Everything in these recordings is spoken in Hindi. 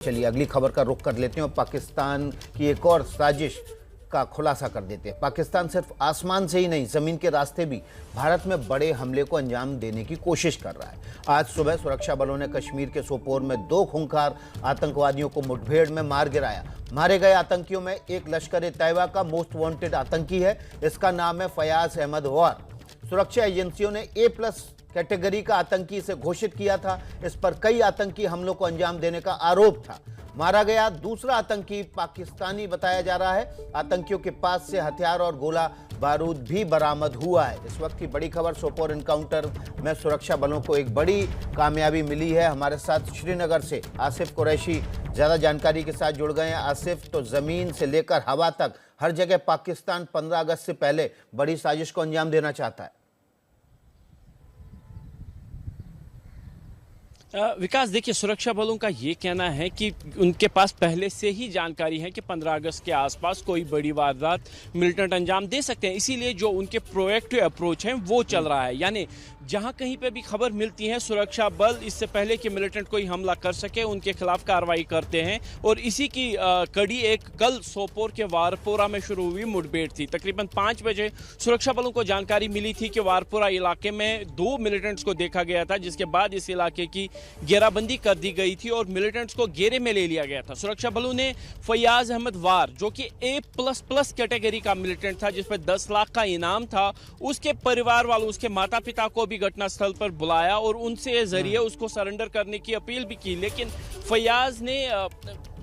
चलिए अगली खबर का रुख कर लेते हैं और पाकिस्तान की एक और साजिश का खुलासा कर देते हैं। पाकिस्तान सिर्फ आसमान से ही नहीं, जमीन के रास्ते भी भारत में बड़े हमले को अंजाम देने की कोशिश कर रहा है। आज सुबह सुरक्षा बलों ने कश्मीर के सोपोर में 2 खूंखार आतंकवादियों को मुठभेड़ में मार गिराया। मारे गए आतंकियों में एक लश्कर-ए-तैयबा का मोस्ट वांटेड आतंकी है। इसका नाम है फयाज अहमद वार। सुरक्षा एजेंसियों ने A+ कैटेगरी का आतंकी इसे घोषित किया था। इस पर कई आतंकी हमलों को अंजाम देने का आरोप था। मारा गया दूसरा आतंकी पाकिस्तानी बताया जा रहा है। आतंकियों के पास से हथियार और गोला बारूद भी बरामद हुआ है। इस वक्त की बड़ी खबर, सोपोर एनकाउंटर में सुरक्षा बलों को एक बड़ी कामयाबी मिली है। हमारे साथ श्रीनगर से आसिफ कुरैशी ज्यादा जानकारी के साथ जुड़ गए हैं। आसिफ, तो जमीन से लेकर हवा तक हर जगह पाकिस्तान 15 अगस्त से पहले बड़ी साजिश को अंजाम देना चाहता है। विकास, देखिए, सुरक्षा बलों का ये कहना है कि उनके पास पहले से ही जानकारी है कि 15 अगस्त के आसपास कोई बड़ी वारदात मिलिटेंट अंजाम दे सकते हैं। इसीलिए जो उनके प्रोएक्टिव अप्रोच है वो चल रहा है। यानी जहां कहीं पे भी खबर मिलती है, सुरक्षा बल इससे पहले कि मिलिटेंट कोई हमला कर सके उनके खिलाफ कार्रवाई करते हैं। और इसी की कड़ी एक कल सोपोर के वारपोरा में शुरू हुई मुठभेड़ थी। तकरीबन 5 बजे सुरक्षा बलों को जानकारी मिली थी कि वारपोरा इलाके में 2 मिलिटेंट्स को देखा गया था, जिसके बाद इस इलाके की घेराबंदी कर दी गई थी और मिलिटेंट्स को घेरे में ले लिया गया था। सुरक्षा बलों ने फयाज अहमद वार, जो कि A++ कैटेगरी का मिलिटेंट था जिस पर 10 लाख का इनाम था, उसके परिवार वालों, उसके माता पिता को भी घटनास्थल पर बुलाया और उनसे जरिए उसको सरेंडर करने की अपील भी की। लेकिन फयाज ने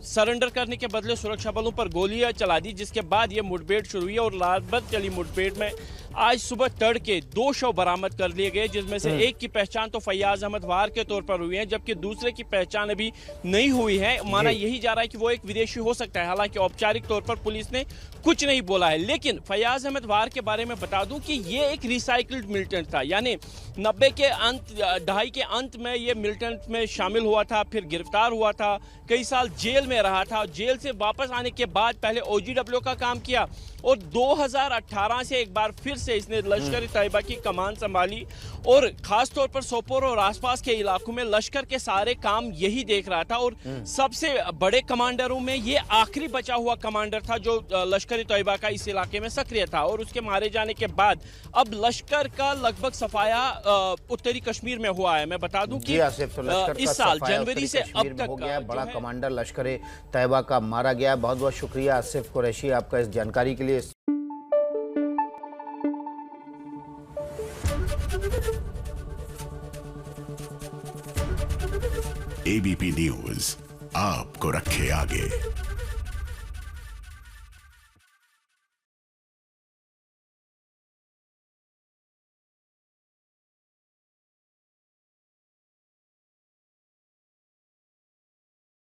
सरेंडर करने के बदले सुरक्षा बलों पर गोलियां चला दी, जिसके बाद यह मुठभेड़ शुरू हुई और रात भर चली मुठभेड़ में आज सुबह तड़के 2 शव बरामद कर लिए गए, जिसमें से एक की पहचान तो फयाज अहमद वार के तौर पर हुई है, जबकि दूसरे की पहचान अभी नहीं हुई है। माना यही जा रहा है कि वो एक विदेशी हो सकता है। हालांकि औपचारिक तौर पर पुलिस ने कुछ नहीं बोला है। लेकिन फयाज अहमद वार के बारे में बता दूं कि ये एक रिसाइकल्ड मिलिटेंट था। यानी 90 के अंत, दहाई के अंत में ये मिलिटेंट में शामिल हुआ था, फिर गिरफ्तार हुआ था, कई साल जेल में रहा था। जेल से वापस आने के बाद पहले OGW का काम किया और 2018 से एक बार फिर से इसने लश्कर-ए-तैयबा की कमान संभाली और खासतौर पर सोपोर और आसपास के इलाकों में लश्कर के सारे काम यही देख रहा था। और सबसे बड़े कमांडरों में ये आखिरी बचा हुआ कमांडर था जो लश्कर-ए-तैयबा का इस इलाके में सक्रिय था। और उसके मारे जाने के बाद अब लश्कर का लगभग सफाया उत्तरी कश्मीर में हुआ है। मैं बता दूं कि इस साल जनवरी से अब तक बड़ा कमांडर लश्कर-ए-तैयबा का मारा गया। बहुत बहुत शुक्रिया आसिफ कुरैशी आपका इस जानकारी के लिए। ABP न्यूज आपको रखे आगे।